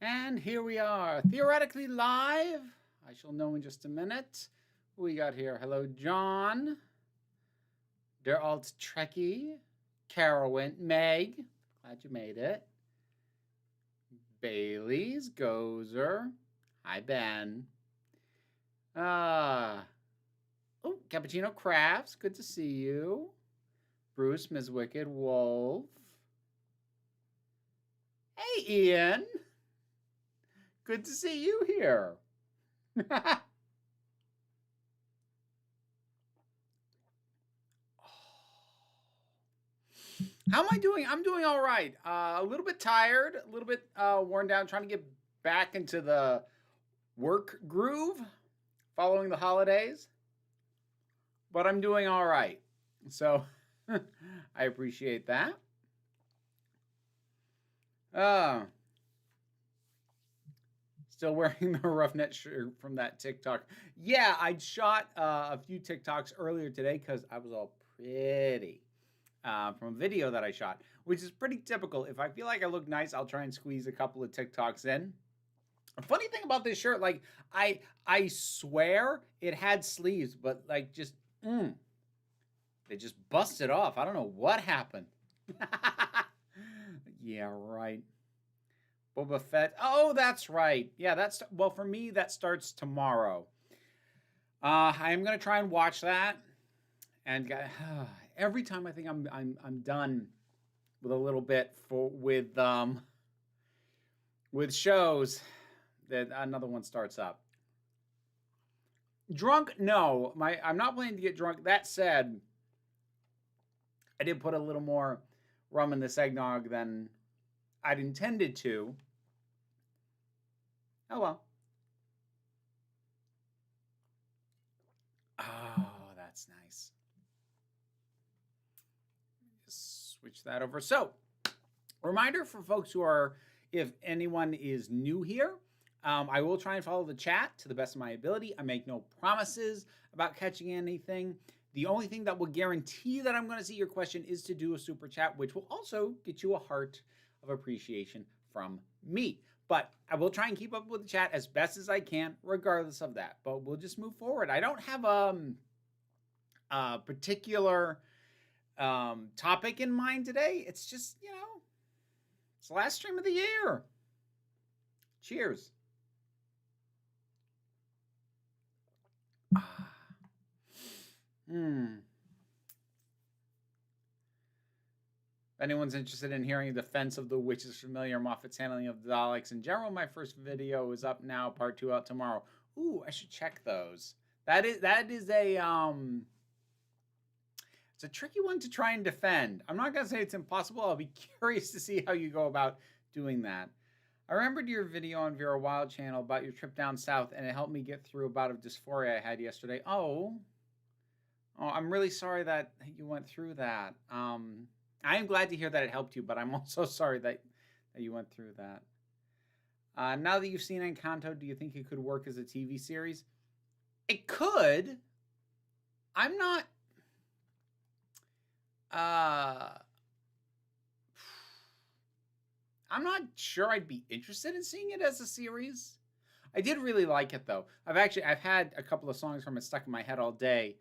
And here we are, theoretically live. I shall know in just a minute. Who we got here? Hello, John. Der Alt Trekkie. Carowin. Meg. Glad you made it. Bailey's. Gozer. Hi, Ben. Oh, Cappuccino Crafts. Good to see you. Bruce, Ms. Wicked. Wolf. Hey, Ian. Good to see you here. How am I doing? I'm doing all right. A little bit tired, a little bit worn down, trying to get back into the work groove following the holidays. But I'm doing all right. So I appreciate that. Still wearing the roughneck shirt from that TikTok. Yeah, I shot a few TikToks earlier today because I was all pretty from a video that I shot, which is pretty typical. If I feel like I look nice, I'll try and squeeze a couple of TikToks in. A funny thing about this shirt, like I swear it had sleeves, but like just they just busted off. I don't know what happened. Yeah, right. Boba Fett. Oh, that's right. Yeah, that's well for me. That starts tomorrow. I am gonna try and watch that. And every time I think I'm done with a little bit with shows, that another one starts up. Drunk? No, I'm not planning to get drunk. That said, I did put a little more rum in this eggnog than I'd intended to. Oh well. Oh, that's nice. Just switch that over. So, reminder for folks who are, if anyone is new here, I will try and follow the chat to the best of my ability. I make no promises about catching anything. The only thing that will guarantee that I'm going to see your question is to do a super chat, which will also get you a heart of appreciation from me. But I will try and keep up with the chat as best as I can, regardless of that. But we'll just move forward. I don't have a particular topic in mind today. It's just, it's the last stream of the year. Cheers. If anyone's interested in hearing a defense of the witch's familiar Moffat's handling of the Daleks in general, my first video is up now, part 2 out tomorrow. Ooh, I should check those. That is a it's a tricky one to try and defend. I'm not gonna say it's impossible. I'll be curious to see how you go about doing that. I remembered your video on Vera Wild channel about your trip down south, and it helped me get through a bout of dysphoria I had yesterday. Oh, I'm really sorry that you went through that. I am glad to hear that it helped you, but I'm also sorry that you went through that. Now that you've seen Encanto, do you think it could work as a TV series? It could. I'm not... I'm not sure I'd be interested in seeing it as a series. I did really like it, though. I've had a couple of songs from it stuck in my head all day.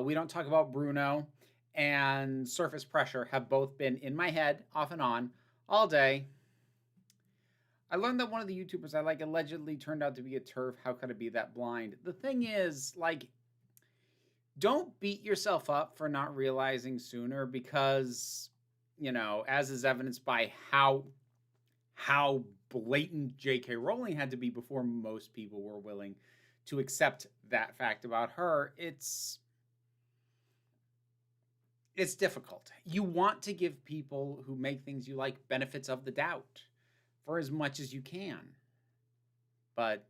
We Don't Talk About Bruno and Surface Pressure have both been in my head, off and on, all day. I learned that one of the YouTubers I like allegedly turned out to be a TERF. How could I be that blind? The thing is, like, don't beat yourself up for not realizing sooner because, as is evidenced by how blatant J.K. Rowling had to be before most people were willing to accept that fact about her, it's difficult. You want to give people who make things you like benefits of the doubt for as much as you can. But,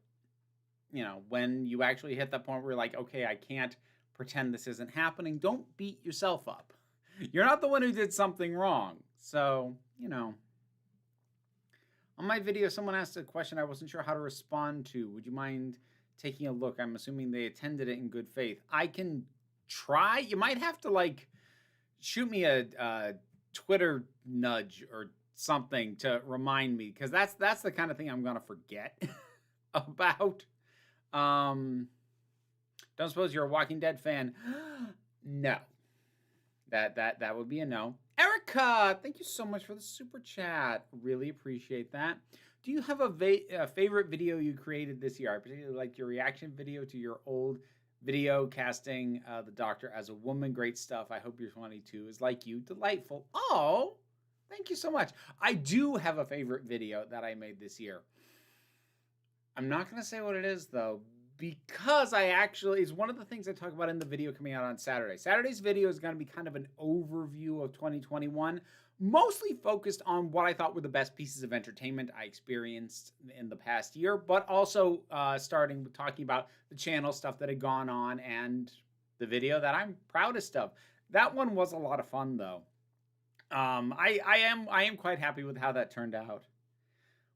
when you actually hit that point where you're like, okay, I can't pretend this isn't happening, don't beat yourself up. You're not the one who did something wrong. So, on my video, someone asked a question I wasn't sure how to respond to. Would you mind taking a look? I'm assuming they attended it in good faith. I can try. You might have to, shoot me a Twitter nudge or something to remind me, because that's the kind of thing I'm gonna forget about. Don't suppose you're a Walking Dead fan? No. That would be a no. Erica, thank you so much for the super chat. Really appreciate that. Do you have a favorite video you created this year? I particularly liked your reaction video to your old video casting the Doctor as a woman. Great stuff. I hope your 22 is like you, delightful. Oh, thank you so much. I do have a favorite video that I made this year. I'm not going to say what it is, though, because it's one of the things I talk about in the video coming out on Saturday. Saturday's video is going to be kind of an overview of 2021, mostly focused on what I thought were the best pieces of entertainment I experienced in the past year, but also starting with talking about the channel stuff that had gone on and the video that I'm proudest of. That one was a lot of fun, though. I am quite happy with how that turned out.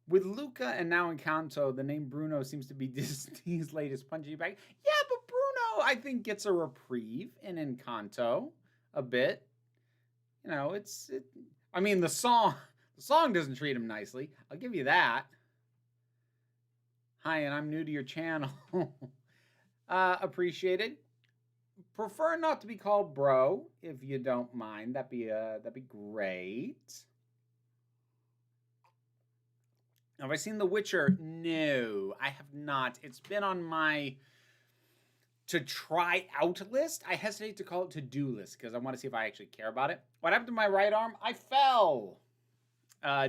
With Luca and now Encanto, the name Bruno seems to be Disney's latest punching bag. Yeah, but Bruno, I think, gets a reprieve in Encanto a bit. You know, I mean, the song doesn't treat him nicely. I'll give you that. Hi, and I'm new to your channel. Appreciated. Prefer not to be called bro, if you don't mind. That'd be great. Have I seen The Witcher? No, I have not. It's been on my to try out list. I hesitate to call it to-do list because I want to see if I actually care about it. What happened to my right arm? I fell.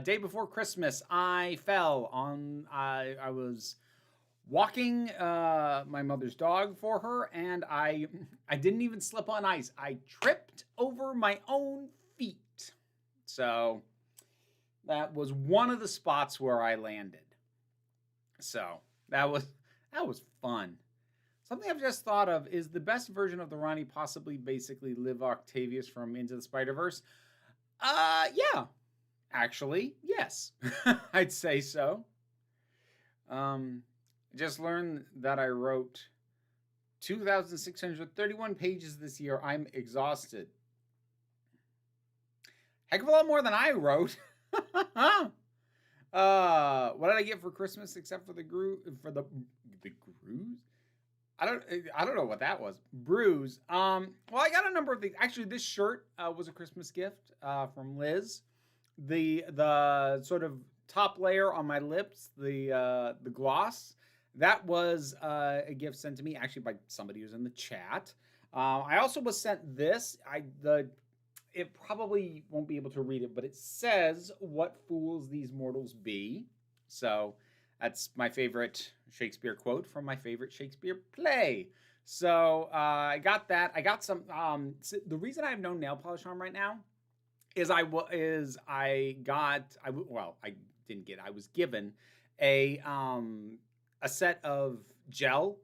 Day before Christmas, I fell on. I was walking my mother's dog for her, and I didn't even slip on ice. I tripped over my own feet. So that was one of the spots where I landed. So that was fun. Something I've just thought of is the best version of the Ronnie possibly basically Liv Octavius from Into the Spider-Verse. Yeah. Actually, yes. I'd say so. Just learned that I wrote 2,631 pages this year. I'm exhausted. Heck of a lot more than I wrote. What did I get for Christmas except for the grues? I don't know what that was. Brews. Well, I got a number of things. Actually, this shirt was a Christmas gift from Liz. The sort of top layer on my lips, the gloss, that was a gift sent to me actually by somebody who's in the chat. I also was sent this. It probably won't be able to read it, but it says, "What fools these mortals be." So that's my favorite Shakespeare quote from my favorite Shakespeare play. So I got that. I got some. The reason I have no nail polish on right now is I was given a set of gel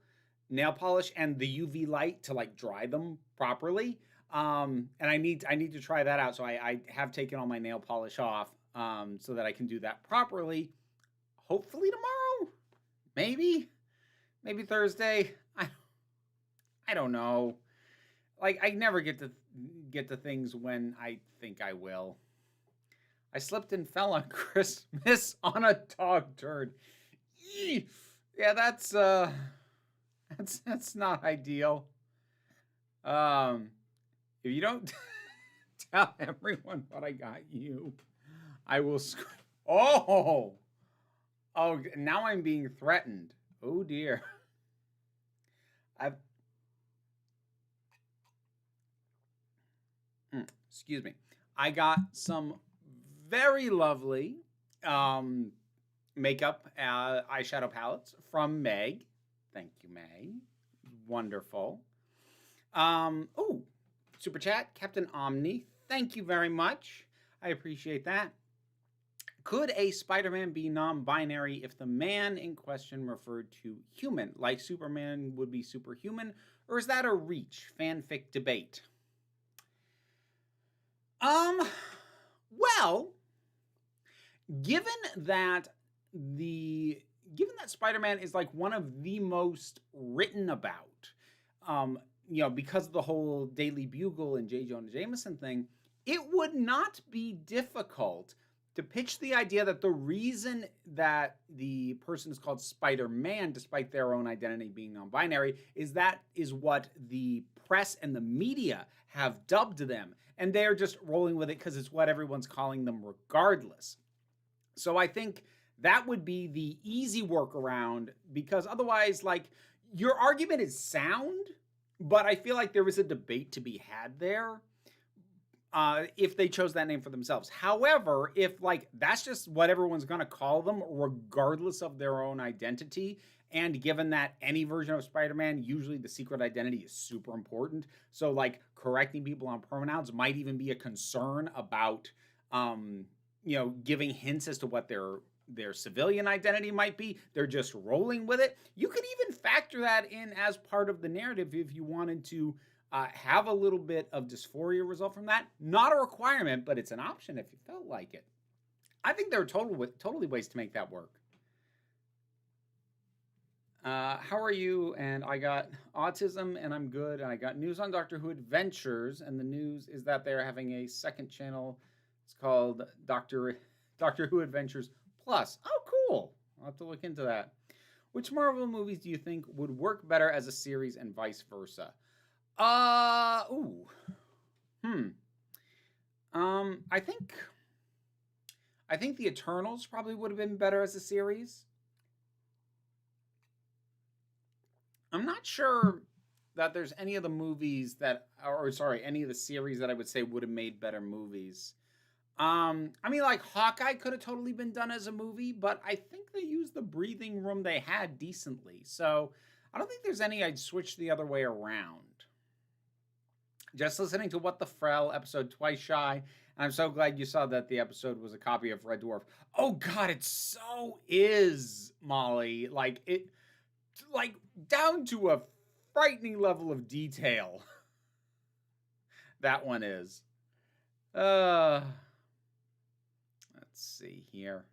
nail polish and the UV light to like dry them properly. And I need to try that out. So I have taken all my nail polish off so that I can do that properly. Hopefully tomorrow, maybe Thursday. I don't know. Like I never get to things when I think I will. I slipped and fell on Christmas on a dog turd. Eee! Yeah, that's not ideal. If you don't tell everyone what I got you, I will scream. Oh, now I'm being threatened. Oh dear. Excuse me. I got some very lovely makeup eyeshadow palettes from Meg. Thank you, Meg. Wonderful. Oh, super chat, Captain Omni. Thank you very much. I appreciate that. Could a Spider-Man be non-binary if the man in question referred to human, like Superman would be superhuman, or is that a reach? Fanfic debate. Well, given that Spider-Man is like one of the most written about, because of the whole Daily Bugle and J. Jonah Jameson thing, it would not be difficult to pitch the idea that the reason that the person is called Spider-Man, despite their own identity being non-binary, is that is what the press and the media have dubbed them. And they're just rolling with it because it's what everyone's calling them regardless. So I think that would be the easy workaround, because otherwise, like, your argument is sound, but I feel like there is a debate to be had there. If they chose that name for themselves. However, if like that's just what everyone's going to call them, regardless of their own identity, and given that any version of Spider-Man, usually the secret identity is super important, so like correcting people on pronouns might even be a concern about, giving hints as to what their civilian identity might be. They're just rolling with it. You could even factor that in as part of the narrative if you wanted to have a little bit of dysphoria result from that. Not a requirement, but it's an option if you felt like it. I think there are totally ways to make that work. How are you? And I got autism and I'm good. And I got news on Doctor Who Adventures. And the news is that they're having a second channel. It's called Doctor Who Adventures Plus. Oh, cool. I'll have to look into that. Which Marvel movies do you think would work better as a series and vice versa? I think the Eternals probably would have been better as a series. I'm not sure that there's any of the movies any of the series that I would say would have made better movies. I mean, like Hawkeye could have totally been done as a movie, but I think they used the breathing room they had decently. So I don't think there's any I'd switch the other way around. Just listening to What the Frell episode Twice Shy, and I'm so glad you saw that the episode was a copy of Red Dwarf. Oh God, it so is, Molly. Like down to a frightening level of detail. That one is. Let's see here.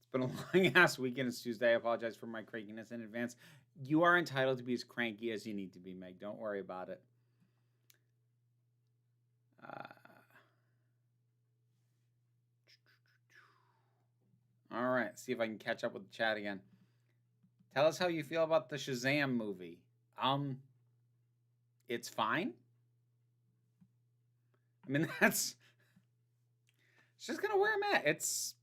It's been a long ass weekend. It's Tuesday. I apologize for my crankiness in advance. You are entitled to be as cranky as you need to be, Meg. Don't worry about it. All right. See if I can catch up with the chat again. Tell us how you feel about the Shazam movie. It's fine. I mean, it's just gonna where I'm at. It's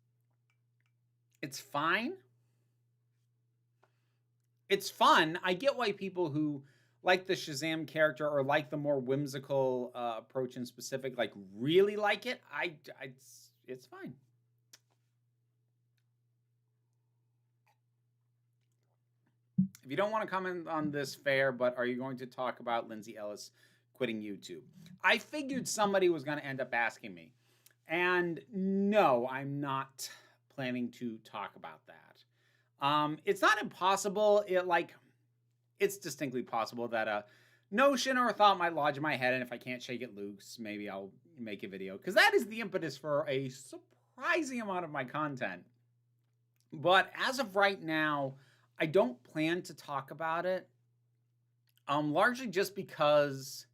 fine. It's fun. I get why people who like the Shazam character or like the more whimsical approach in specific, like really like it. It's fine. If you don't want to comment on this, fair, but are you going to talk about Lindsay Ellis quitting YouTube? I figured somebody was going to end up asking me. And no, I'm not planning to talk about that. It's not impossible. It's distinctly possible that a notion or a thought might lodge in my head, and if I can't shake it loose, maybe I'll make a video, because that is the impetus for a surprising amount of my content. But as of right now, I don't plan to talk about it, largely just because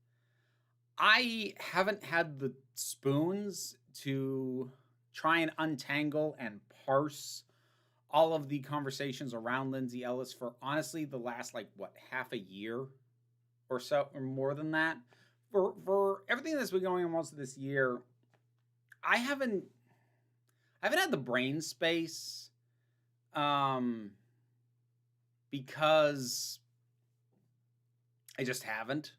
I haven't had the spoons to try and untangle and parse all of the conversations around Lindsay Ellis for honestly the last half a year or so, or more than that. For everything that's been going on most of this year, I haven't had the brain space, because I just haven't.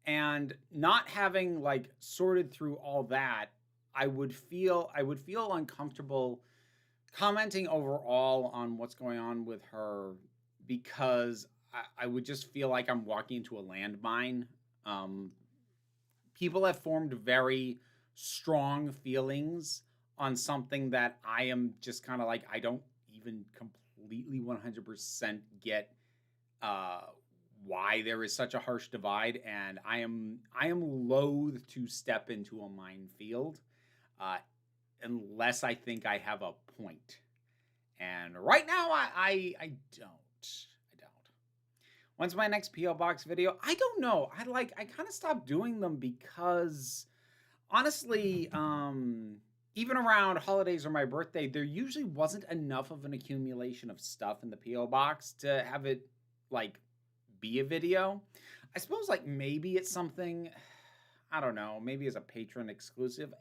And not having sorted through all that, I would feel uncomfortable commenting overall on what's going on with her, because I would just feel like I'm walking into a landmine. People have formed very strong feelings on something that I am just kind of I don't even completely 100% get why there is such a harsh divide, and I am loath to step into a minefield unless I think I have a point. And right now I don't. When's my next P.O. Box video? I don't know. I kind of stopped doing them because honestly, even around holidays or my birthday, there usually wasn't enough of an accumulation of stuff in the PO box to have it like be a video. I suppose like maybe it's something, I don't know, maybe as a patron exclusive.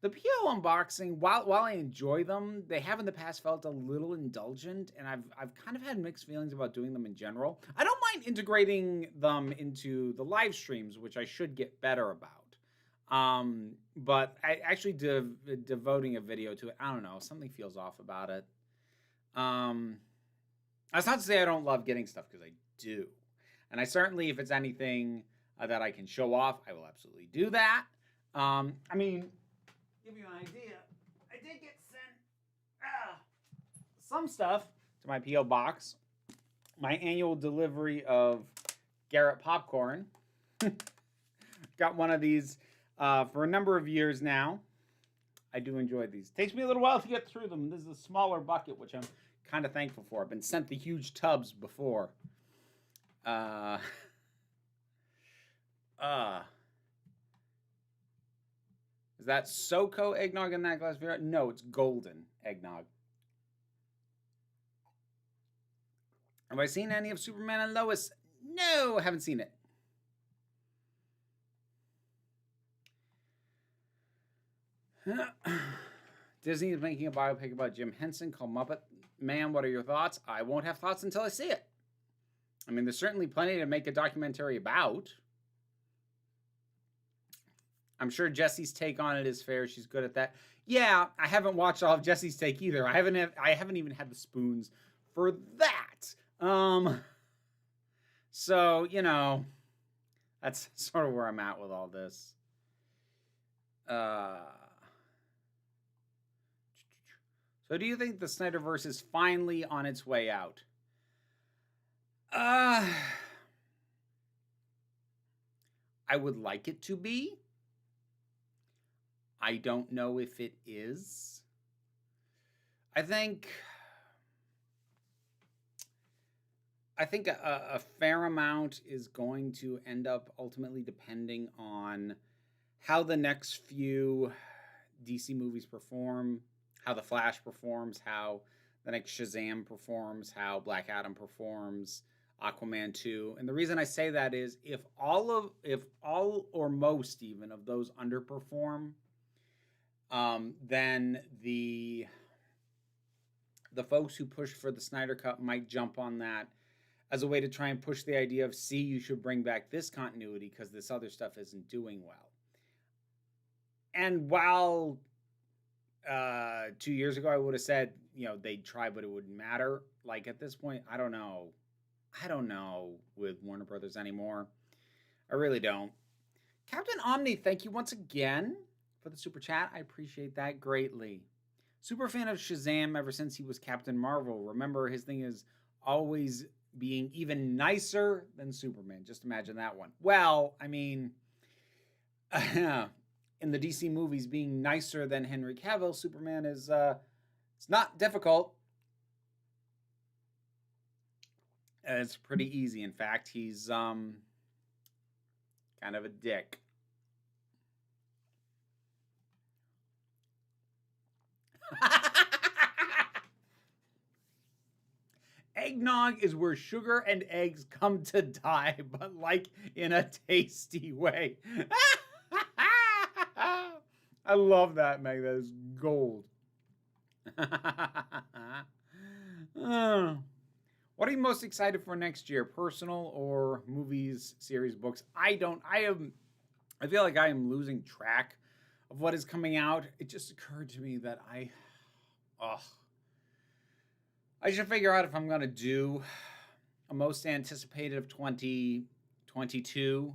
The PO unboxing, while I enjoy them, they have in the past felt a little indulgent, and I've kind of had mixed feelings about doing them in general. I don't mind integrating them into the live streams, which I should get better about. But I actually devoting a video to it, I don't know, something feels off about it. That's not to say I don't love getting stuff, because I do. And I certainly, if it's anything that I can show off, I will absolutely do that. I mean, give you an idea, I did get sent some stuff to my P.O. box. My annual delivery of Garrett popcorn. Got one of these for a number of years now. I do enjoy these. Takes me a little while to get through them. This is a smaller bucket, which I'm kind of thankful for. I've been sent the huge tubs before. Is that SoCo eggnog in that glass beer? No, it's golden eggnog. Have I seen any of Superman and Lois? No, I haven't seen it. Disney is making a biopic about Jim Henson called Muppet Man. What are your thoughts? I won't have thoughts until I see it. I mean, there's certainly plenty to make a documentary about. I'm sure Jessie's take on it is fair. She's good at that. Yeah, I haven't watched all of Jessie's take either. I haven't even had the spoons for that. So, you know, that's sort of where I'm at with all this. So do you think the Snyderverse is finally on its way out? I would like it to be. I don't know if it is. I think a fair amount is going to end up ultimately depending on how the next few DC movies perform, how The Flash performs, how the next Shazam performs, how Black Adam performs, Aquaman 2. And the reason I say that is if all or most even of those underperform, then the folks who pushed for the Snyder Cut might jump on that as a way to try and push the idea of, see, you should bring back this continuity because this other stuff isn't doing well. And while 2 years ago I would have said, you know, they'd try, but it wouldn't matter. Like at this point, I don't know with Warner Brothers anymore. I really don't. Captain Omni, thank you once again for the super chat. I appreciate that greatly. Super fan of Shazam ever since he was Captain Marvel. Remember, his thing is always being even nicer than Superman. Just imagine that one. Well, I mean, in the DC movies, being nicer than Henry Cavill, Superman is, it's not difficult. It's pretty easy. In fact, he's kind of a dick. Eggnog is where sugar and eggs come to die, but like in a tasty way. I love that, Meg. That is gold. What are you most excited for next year? Personal or movies, series, books? I feel like I am losing track of what is coming out. It just occurred to me that I should figure out if I'm going to do a most anticipated of 2022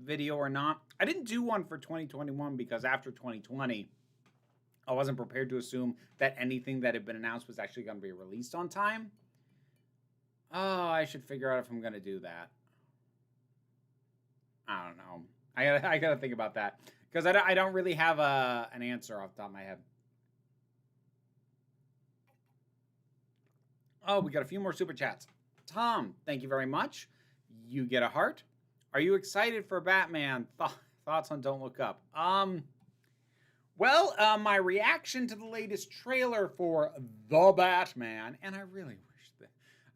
video or not. I didn't do one for 2021 because after 2020, I wasn't prepared to assume that anything that had been announced was actually going to be released on time. Oh, I should figure out if I'm going to do that. I don't know. I got to think about that because I don't really have an answer off the top of my head. Oh, we got a few more super chats. Tom, thank you very much. You get a heart. Are you excited for Batman? thoughts on Don't Look Up? My reaction to the latest trailer for The Batman, and I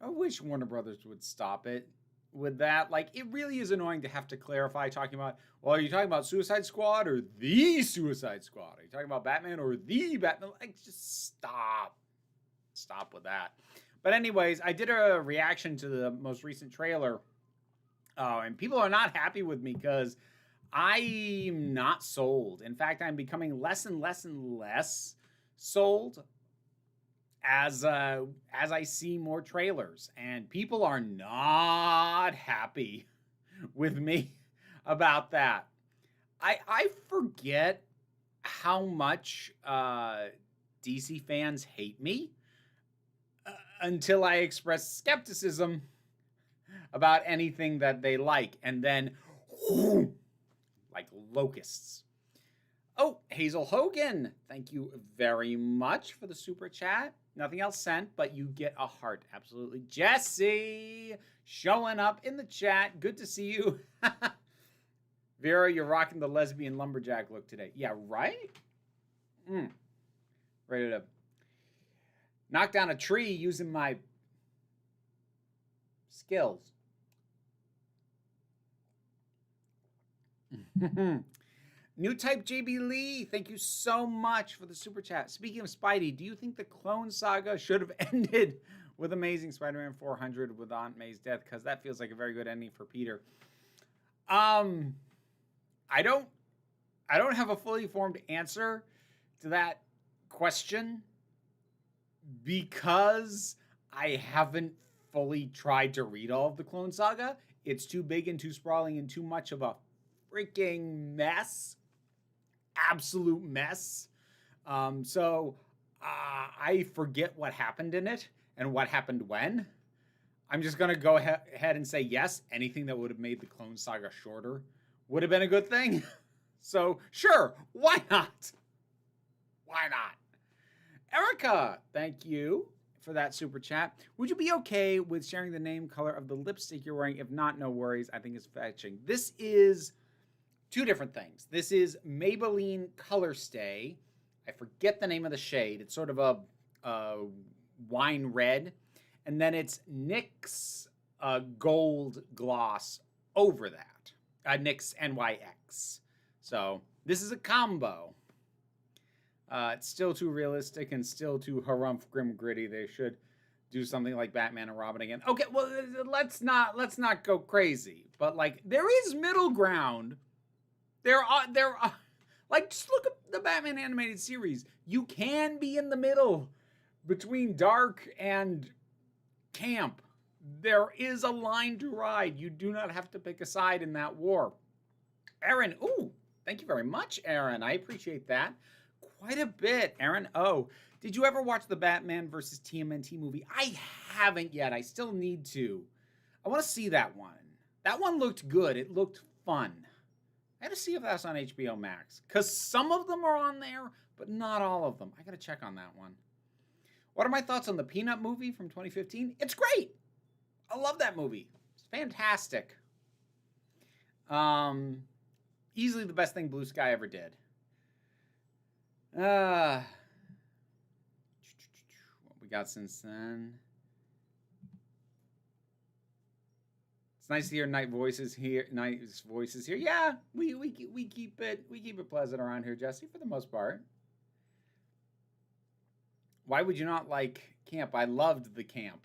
wish Warner Brothers would stop it with that. Like, it really is annoying to have to clarify talking about, well, are you talking about Suicide Squad or the Suicide Squad? Are you talking about Batman or the Batman? Like, just stop. Stop with that. But anyways, I did a reaction to the most recent trailer, and people are not happy with me because I'm not sold. In fact, I'm becoming less and less and less sold as I see more trailers, and people are not happy with me about that. I forget how much DC fans hate me until I express skepticism about anything that they like, and then whoo, like locusts. Oh, Hazel Hogan, thank you very much for the super chat. Nothing else sent, but you get a heart. Absolutely. Jesse, showing up in the chat. Good to see you. Vera, you're rocking the lesbian lumberjack look today. Yeah, right? Ready to knock down a tree using my skills. New type JB Lee, thank you so much for the super chat. Speaking of Spidey, do you think the Clone Saga should have ended with Amazing Spider-Man 400 with Aunt May's death? Because that feels like a very good ending for Peter. I don't have a fully formed answer to that question because I haven't fully tried to read all of the Clone Saga. It's too big and too sprawling and too much of a freaking mess. Absolute mess. So I forget what happened in it and what happened when. I'm just going to go ahead and say yes. Anything that would have made the Clone Saga shorter would have been a good thing. So sure, why not? Why not? Erica, thank you for that super chat. Would you be okay with sharing the name color of the lipstick you're wearing? If not, no worries. I think it's fetching. This is two different things. This is Maybelline Color Stay. I forget the name of the shade. It's sort of a wine red. And then it's NYX Gold Gloss over that. NYX NYX. So this is a combo. It's still too realistic and still too harumph grim gritty. They should do something like Batman and Robin again. Okay, well, let's not go crazy. But like, there is middle ground. There are, like, just look at the Batman animated series. You can be in the middle between dark and camp. There is a line to ride. You do not have to pick a side in that war. Aaron, ooh, thank you very much, Aaron. I appreciate that quite a bit. Aaron, oh, did you ever watch the Batman versus TMNT movie? I haven't yet. I still need to. I want to see that one. That one looked good. It looked fun. I gotta see if that's on HBO Max. Because some of them are on there, but not all of them. I gotta check on that one. What are my thoughts on the Peanut movie from 2015? It's great. I love that movie. It's fantastic. Easily the best thing Blue Sky ever did. What we got since then? Nice to hear nice voices here. Yeah, we keep it pleasant around here, Jesse, for the most part. Why would you not like camp? I loved the camp.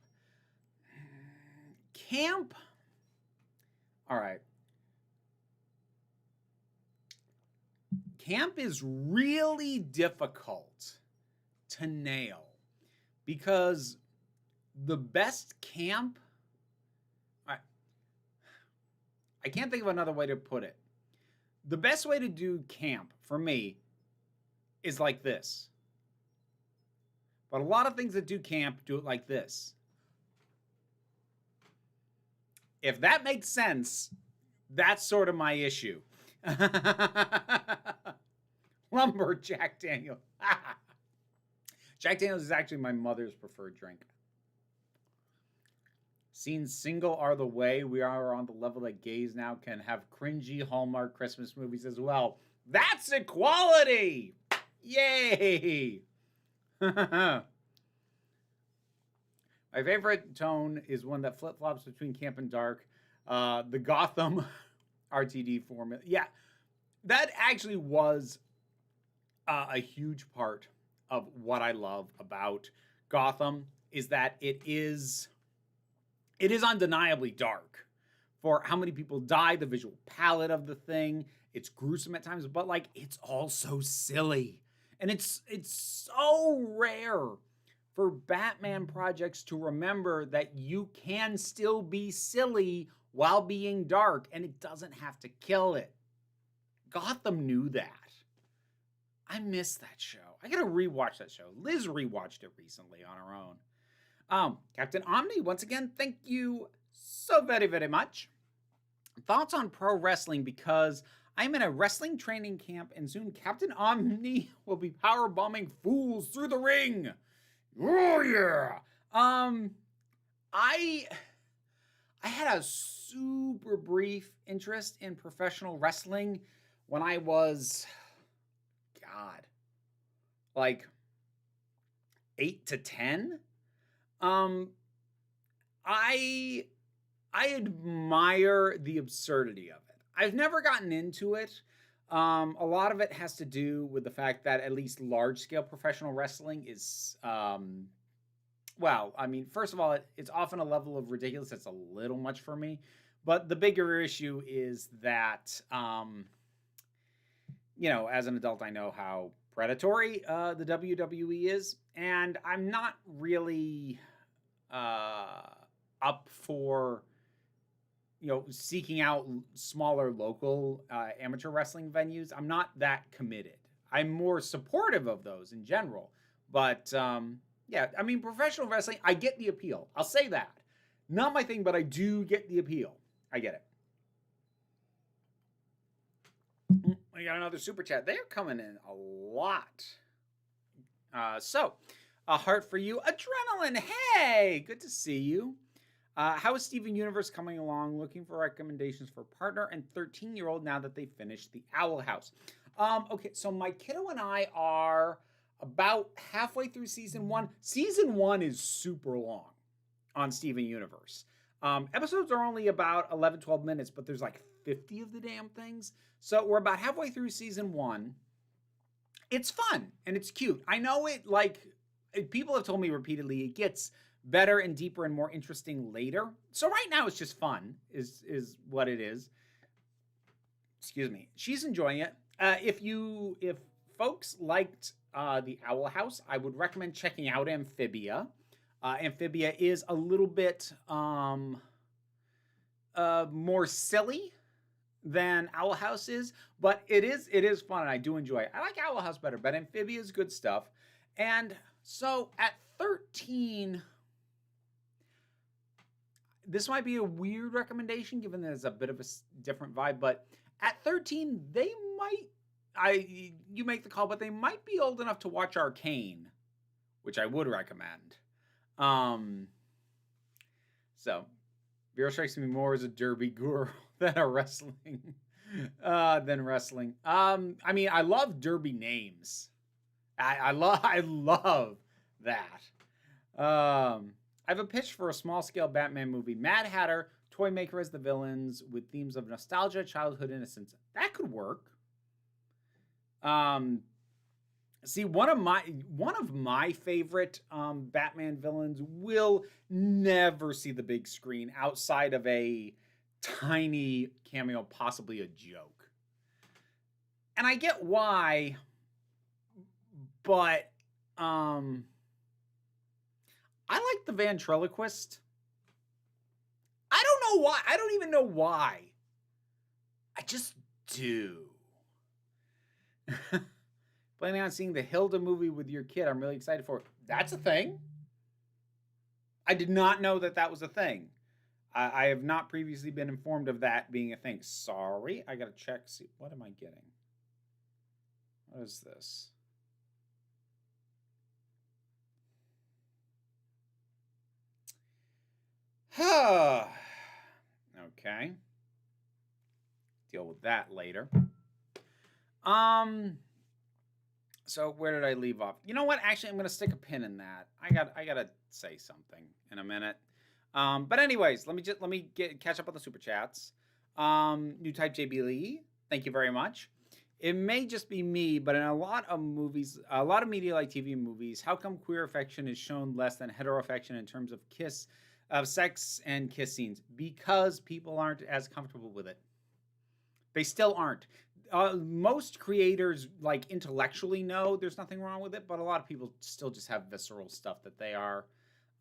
Camp? All right. Camp is really difficult to nail because the best camp, I can't think of another way to put it. The best way to do camp for me is like this. But a lot of things that do camp do it like this. If that makes sense, that's sort of my issue. Lumber Jack Daniel. Jack Daniels is actually my mother's preferred drink. Scenes single are the way. We are on the level that gays now can have cringy Hallmark Christmas movies as well. That's equality! Yay! My favorite tone is one that flip-flops between camp and dark. The Gotham RTD formula. Yeah, that actually was a huge part of what I love about Gotham, is that it is undeniably dark for how many people die, the visual palette of the thing. It's gruesome at times, but like it's also silly. And it's so rare for Batman projects to remember that you can still be silly while being dark, and it doesn't have to kill it. Gotham knew that. I miss that show. I gotta rewatch that show. Liz rewatched it recently on her own. Captain Omni, once again, thank you so very, very much. Thoughts on pro wrestling, because I'm in a wrestling training camp and soon Captain Omni will be power bombing fools through the ring. Oh yeah. I had a super brief interest in professional wrestling when I was, like 8 to 10. I admire the absurdity of it. I've never gotten into it. A lot of it has to do with the fact that at least large-scale professional wrestling is, well, I mean, first of all, it's often a level of ridiculous that's a little much for me. But the bigger issue is that, you know, as an adult, I know how predatory the WWE is, and I'm not really up for, you know, seeking out smaller local amateur wrestling venues. I'm not that committed. I'm more supportive of those in general. But, yeah, I mean, professional wrestling, I get the appeal. I'll say that. Not my thing, but I do get the appeal. I get it. We got another super chat. They're coming in a lot. So, a heart for you. Adrenaline, hey! Good to see you. How is Steven Universe coming along? Looking for recommendations for partner and 13-year-old now that they finished the Owl House. Okay, so my kiddo and I are about halfway through season 1. Season 1 is super long on Steven Universe. Episodes are only about 11, 12 minutes, but there's like 50 of the damn things. So we're about halfway through season 1. It's fun and it's cute. I know it, like, people have told me repeatedly it gets better and deeper and more interesting later. So right now it's just fun, is what it is. Excuse me. She's enjoying it. If folks liked the Owl House, I would recommend checking out Amphibia. Amphibia is a little bit more silly than Owl House is, but it is fun and I do enjoy it. I like Owl House better, but Amphibia is good stuff. And so at 13, this might be a weird recommendation given that it's a bit of a different vibe, but at 13, they might, you make the call, but they might be old enough to watch Arcane, which I would recommend. So Vera strikes me more as a derby girl than a wrestling, than wrestling. I mean, I love derby names. I love that. I have a pitch for a small-scale Batman movie. Mad Hatter, Toymaker as the villains, with themes of nostalgia, childhood innocence. That could work. See, one of my favorite Batman villains will never see the big screen outside of a tiny cameo, possibly a joke. And I get why, but I like the ventriloquist. I don't know why. I don't even know why. I just do. Planning on seeing the Hilda movie with your kid. I'm really excited for it. That's a thing. I did not know that was a thing. I have not previously been informed of that being a thing. Sorry. I got to check. See, what am I getting? What is this? Okay. Deal with that later. So where did I leave off? You know what? Actually, I'm gonna stick a pin in that. I gotta say something in a minute. But anyways, let me catch up on the super chats. New type JB Lee, thank you very much. It may just be me, but in a lot of movies, a lot of media like TV and movies, how come queer affection is shown less than hetero affection in terms of sex and kiss scenes? Because people aren't as comfortable with it. They still aren't. Most creators, like, intellectually know there's nothing wrong with it, but a lot of people still just have visceral stuff that they are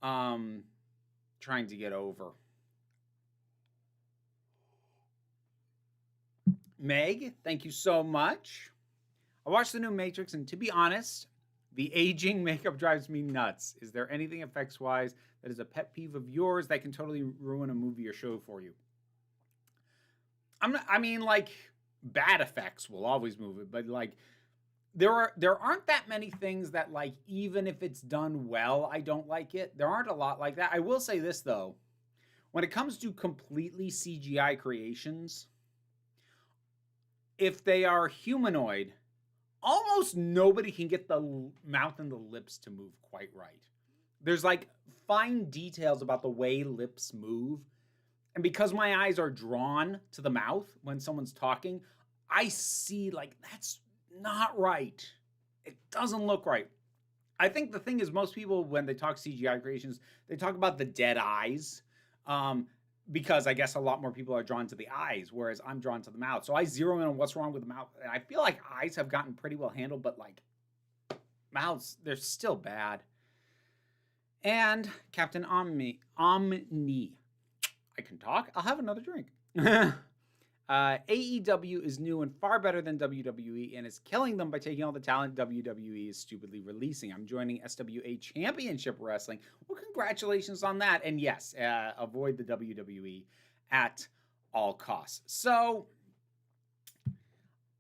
trying to get over. Meg, thank you so much. I watched the new Matrix, and to be honest, the aging makeup drives me nuts. Is there anything effects-wise that is a pet peeve of yours that can totally ruin a movie or show for you? I mean, like, bad effects will always move it, but like, there aren't that many things that, like, even if it's done well, I don't like it. There aren't a lot like that. I will say this though, when it comes to completely CGI creations, if they are humanoid, almost nobody can get the mouth and the lips to move quite right. There's like fine details about the way lips move. And because my eyes are drawn to the mouth when someone's talking, I see, like, that's not right. It doesn't look right. I think the thing is, most people, when they talk CGI creations, they talk about the dead eyes. Because I guess a lot more people are drawn to the eyes, whereas I'm drawn to the mouth. So I zero in on what's wrong with the mouth. And I feel like eyes have gotten pretty well handled, but like mouths, they're still bad. And Captain Omni. I can talk. I'll have another drink. AEW is new and far better than WWE, and is killing them by taking all the talent WWE is stupidly releasing. I'm joining SWA Championship Wrestling. Well, congratulations on that. And yes, avoid the WWE at all costs. So,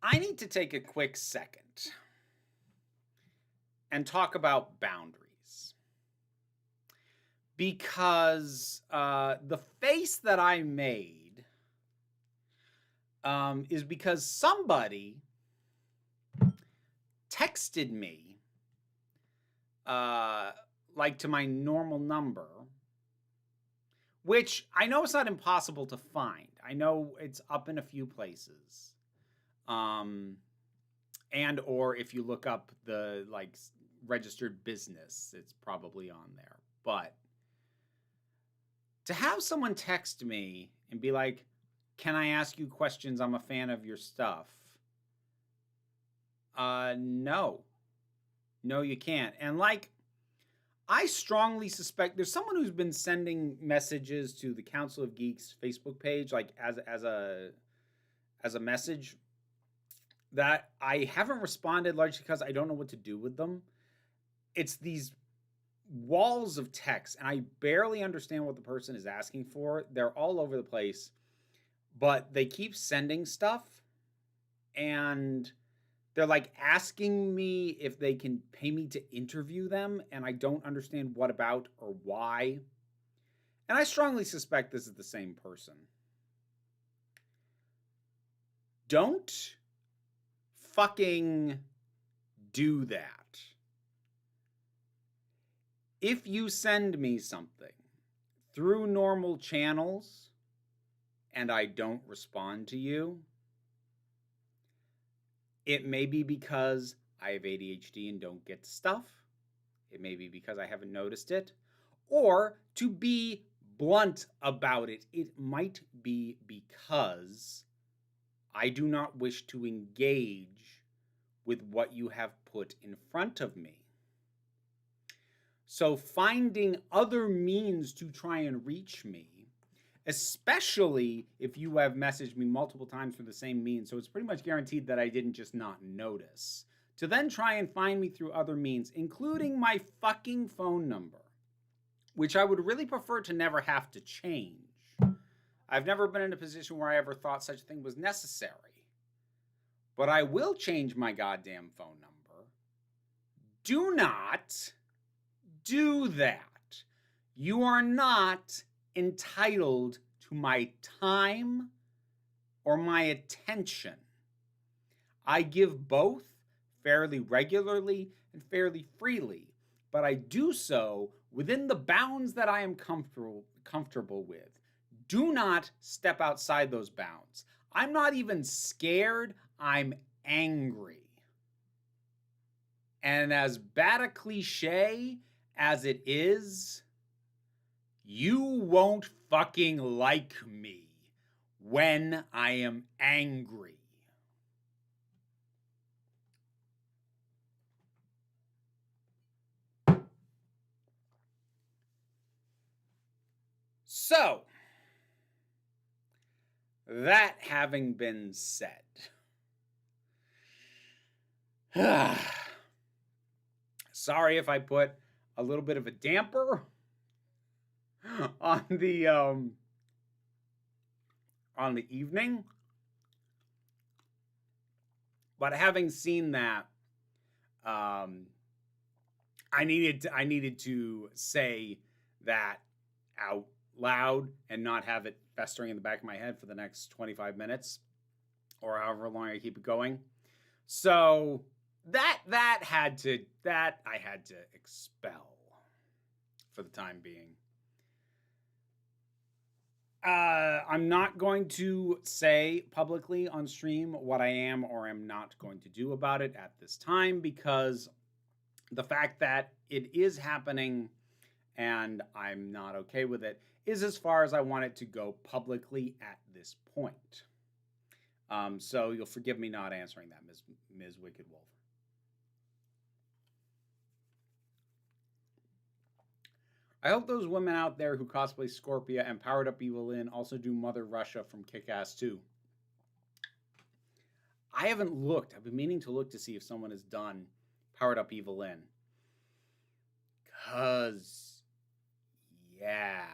I need to take a quick second and talk about boundaries. Because the face that I made is because somebody texted me, like, to my normal number, which I know it's not impossible to find. I know it's up in a few places. And or if you look up the, like, registered business, it's probably on there. But to have someone text me and be like, can I ask you questions? I'm a fan of your stuff. No. No, you can't. And, like, I strongly suspect there's someone who's been sending messages to the Council of Geeks Facebook page, like, as a message that I haven't responded, largely because I don't know what to do with them. It's these walls of text, and I barely understand what the person is asking for. They're all over the place. But they keep sending stuff, and they're like asking me if they can pay me to interview them, and I don't understand what about or why. And I strongly suspect this is the same person. Don't fucking do that. If you send me something through normal channels and I don't respond to you, it may be because I have ADHD and don't get stuff. It may be because I haven't noticed it. Or, to be blunt about it, it might be because I do not wish to engage with what you have put in front of me. So finding other means to try and reach me, especially if you have messaged me multiple times through the same means, so it's pretty much guaranteed that I didn't just not notice, to then try and find me through other means, including my fucking phone number, which I would really prefer to never have to change. I've never been in a position where I ever thought such a thing was necessary. But I will change my goddamn phone number. Do not do that. You are not entitled to my time or my attention. I give both fairly regularly and fairly freely, but I do so within the bounds that I am comfortable with. Do not step outside those bounds. I'm not even scared, I'm angry. And as bad a cliche as it is, you won't fucking like me when I am angry. So, that having been said, sorry if I put a little bit of a damper on the evening, but having seen that, I needed to say that out loud and not have it festering in the back of my head for the next 25 minutes or however long I keep it going. So that I had to expel for the time being. I'm not going to say publicly on stream what I am or am not going to do about it at this time, because the fact that it is happening and I'm not okay with it is as far as I want it to go publicly at this point. So you'll forgive me not answering that, Ms. Wicked Wolf. I hope those women out there who cosplay Scorpia and Powered Up Evil Lynn also do Mother Russia from Kick-Ass 2. I haven't looked. I've been meaning to look to see if someone has done Powered Up Evil Lynn. 'Cause, yeah.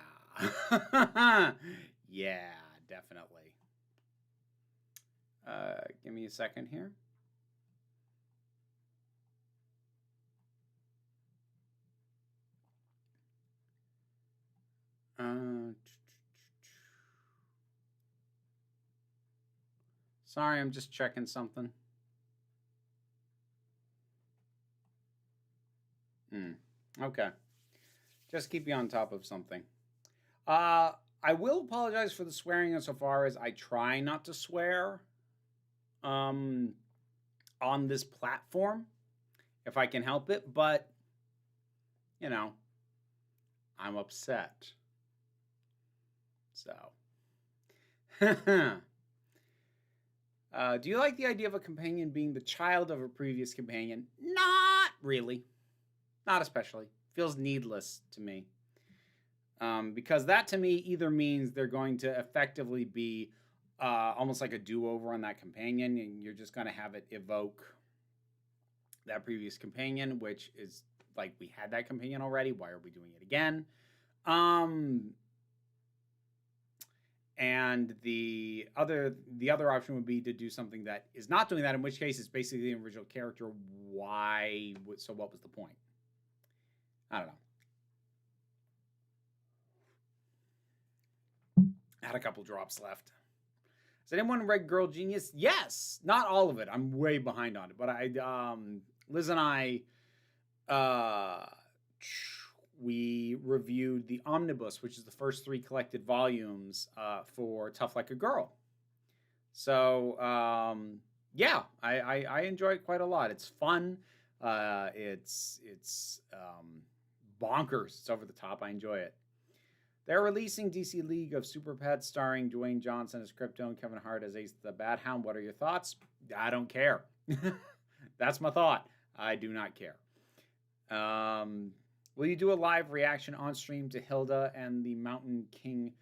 Yeah, definitely. Give me a second here. Sorry, I'm just checking something. Okay. Just keep you on top of something. I will apologize for the swearing insofar as I try not to swear on this platform if I can help it, but you know, I'm upset. So do you like the idea of a companion being the child of a previous companion? Not really. Not especially. Feels needless to me. Because that to me either means they're going to effectively be almost like a do-over on that companion, and you're just going to have it evoke that previous companion, which is like, we had that companion already. Why are we doing it again? And the other option would be to do something that is not doing that, in which case it's basically the original character. Why? So what was the point? I don't know. I had a couple drops left. Has anyone read Girl Genius? Yes, not all of it. I'm way behind on it, but Liz and I, we reviewed the omnibus, which is the first 3 collected volumes for Tough Like a Girl. So yeah, I enjoy it quite a lot. It's fun. It's bonkers. It's over the top. I enjoy it. They're releasing DC League of Super Pets starring Dwayne Johnson as Krypto and Kevin Hart as Ace the Bat Hound. What are your thoughts? I don't care. That's my thought. I do not care. Will you do a live reaction on stream to Hilda and the Mountain King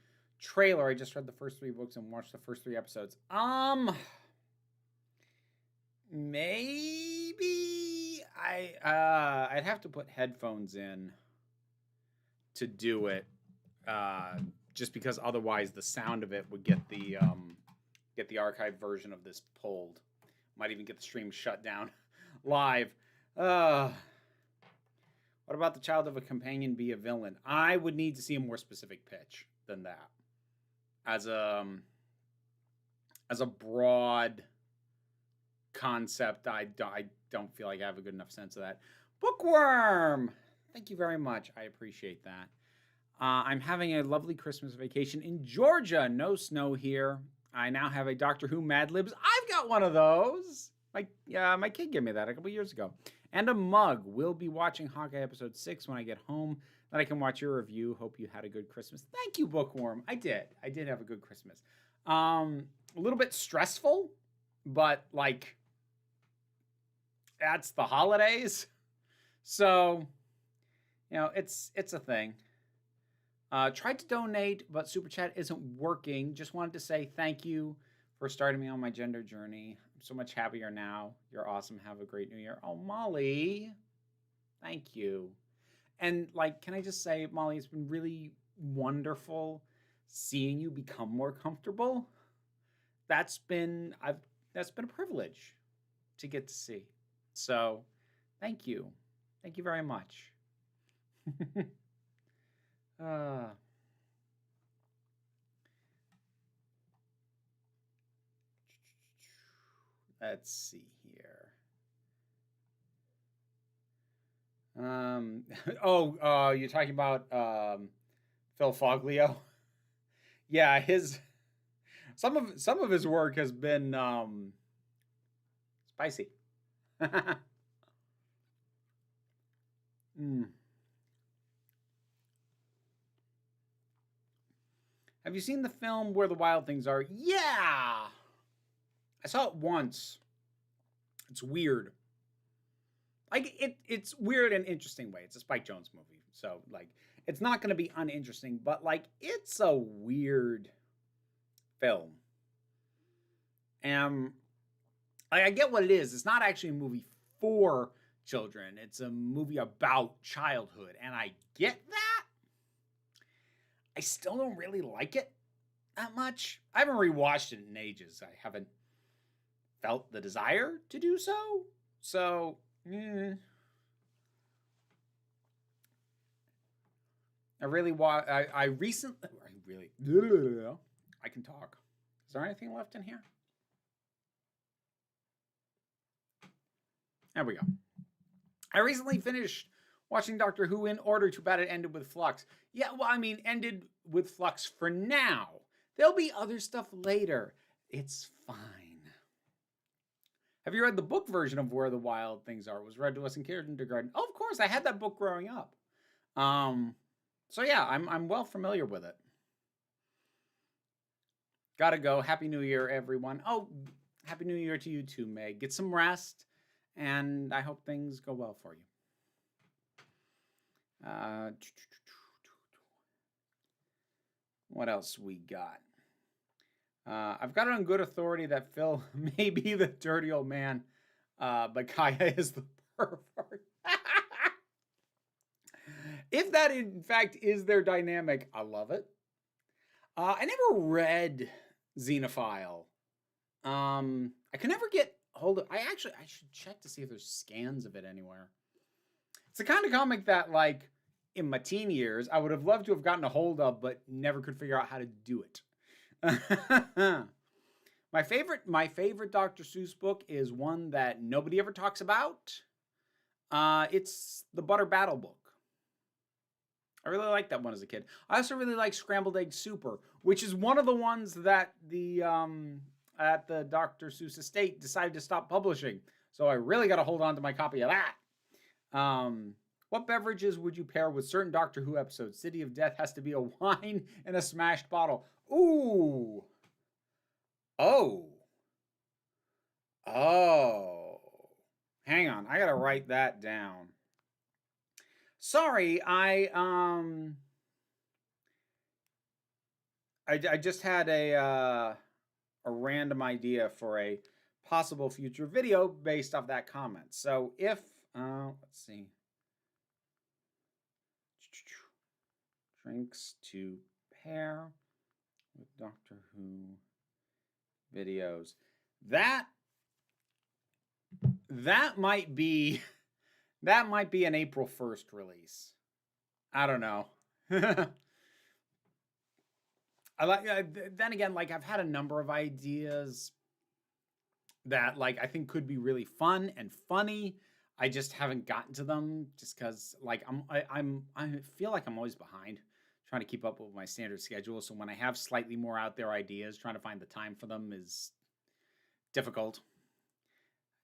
trailer? I just read the first 3 books and watched the first 3 episodes. Maybe I'd have to put headphones in to do it. Just because otherwise the sound of it would get the archived version of this pulled. Might even get the stream shut down live. What about the child of a companion be a villain? I would need to see a more specific pitch. than that. As a broad concept, I don't feel like I have a good enough sense of that. Bookworm! Thank you very much. I appreciate that. I'm having a lovely Christmas vacation in Georgia. No snow here. I now have a Doctor Who Mad Libs. I've got one of those. My kid gave me that a couple years ago. And a mug. We'll be watching Hawkeye episode 6 when I get home. Then I can watch your review. Hope you had a good Christmas. Thank you, Bookworm. I did have a good Christmas. A little bit stressful, but like, that's the holidays. So, you know, it's a thing. Tried to donate, but Super Chat isn't working. Just wanted to say thank you for starting me on my gender journey. I'm so much happier now. You're awesome. Have a great new year. Oh, Molly. Thank you. And like, can I just say, Molly, it's been really wonderful seeing you become more comfortable. That's been a privilege to get to see. So, thank you. Thank you very much. Let's see here. You're talking about Phil Foglio? Yeah, some of his work has been spicy. Have you seen the film Where the Wild Things Are? Yeah! I saw it once. It's weird. Like, it's weird in an interesting way. It's a Spike Jonze movie. So, like, it's not going to be uninteresting, but, like, it's a weird film. And I get what it is. It's not actually a movie for children. It's a movie about childhood. And I get that. I still don't really like it that much. I haven't rewatched it in ages. I haven't felt the desire to do so. So, I can talk. Is there anything left in here? There we go. I recently finished watching Doctor Who in order. Too bad it ended with Flux. Yeah, well, I mean, ended with Flux for now. There'll be other stuff later. It's fine. Have you read the book version of Where the Wild Things Are? It was read to us in kindergarten. Oh, of course, I had that book growing up. So yeah, I'm well familiar with it. Gotta go. Happy New Year, everyone. Oh, Happy New Year to you too, Meg. Get some rest, and I hope things go well for you. What else we got? I've got it on good authority that Phil may be the dirty old man, but Kaya is the pervert. If that, in fact, is their dynamic, I love it. I never read Xenophile. I can never get hold of. I should check to see if there's scans of it anywhere. It's the kind of comic that, like, in my teen years, I would have loved to have gotten a hold of, but never could figure out how to do it. My favorite Dr. Seuss book is one that nobody ever talks about. It's the Butter Battle book. I really liked that one as a kid. I also really like Scrambled Egg Super, which is one of the ones that the at the Dr. Seuss estate decided to stop publishing. So I really got to hold on to my copy of that. What beverages would you pair with certain Doctor Who episodes? City of Death has to be a wine and a smashed bottle. Ooh. Oh. Hang on. I got to write that down. Sorry, I just had a random idea for a possible future video based off that comment. So if let's see, drinks to pair with Doctor Who videos, that might be. That might be an April 1st release. I don't know. I like. Then again, like I've had a number of ideas that like I think could be really fun and funny. I just haven't gotten to them just because like I feel like I'm always behind trying to keep up with my standard schedule. So when I have slightly more out there ideas, trying to find the time for them is difficult.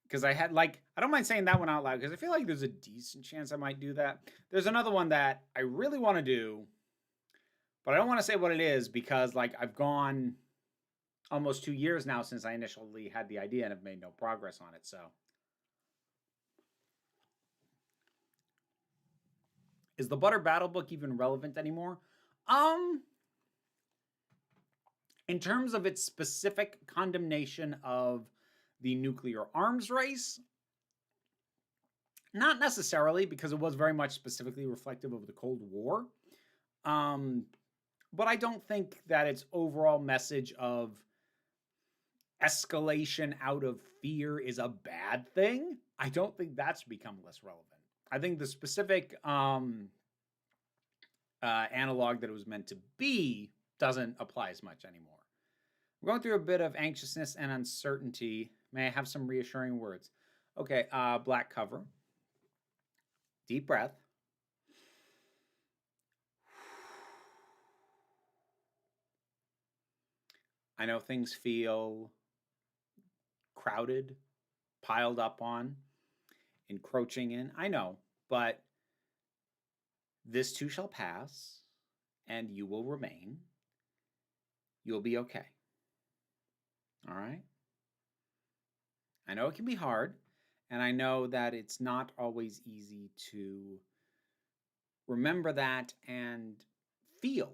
Because I had like I don't mind saying that one out loud because I feel like there's a decent chance I might do that. There's another one that I really want to do, but I don't want to say what it is because like I've gone almost 2 years now since I initially had the idea and have made no progress on it. So, is the Butter Battle Book even relevant anymore? Um, in terms of its specific condemnation of the nuclear arms race, not necessarily because it was very much specifically reflective of the Cold War. Um, but I don't think that its overall message of escalation out of fear is a bad thing. I don't think that's become less relevant. I think the specific analog that it was meant to be doesn't apply as much anymore. We're going through a bit of anxiousness and uncertainty. May I have some reassuring words? Okay, black cover. Deep breath. I know things feel crowded, piled up on, encroaching in. I know, but this too shall pass, and you will remain. You'll be okay. All right? I know it can be hard, and I know that it's not always easy to remember that and feel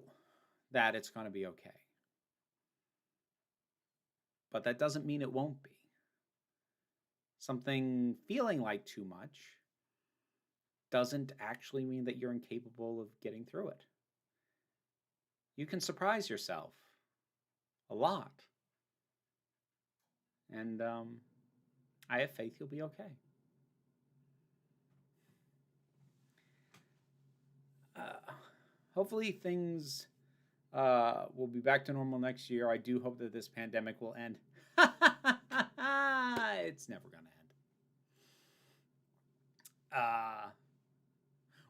that it's going to be okay. But that doesn't mean it won't be. Something feeling like too much doesn't actually mean that you're incapable of getting through it. You can surprise yourself a lot. And I have faith you'll be okay. Hopefully things will be back to normal next year. I do hope that this pandemic will end. It's never going to end.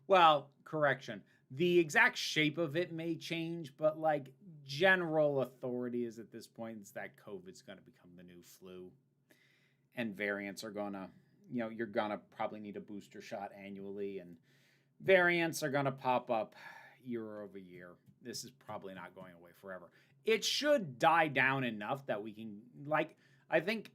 Well, correction. The exact shape of it may change, but like general authority is at this point is that COVID's going to become the new flu. And variants are going to, you're going to probably need a booster shot annually. And variants are going to pop up year over year. This is probably not going away forever. It should die down enough that we can, like, I think,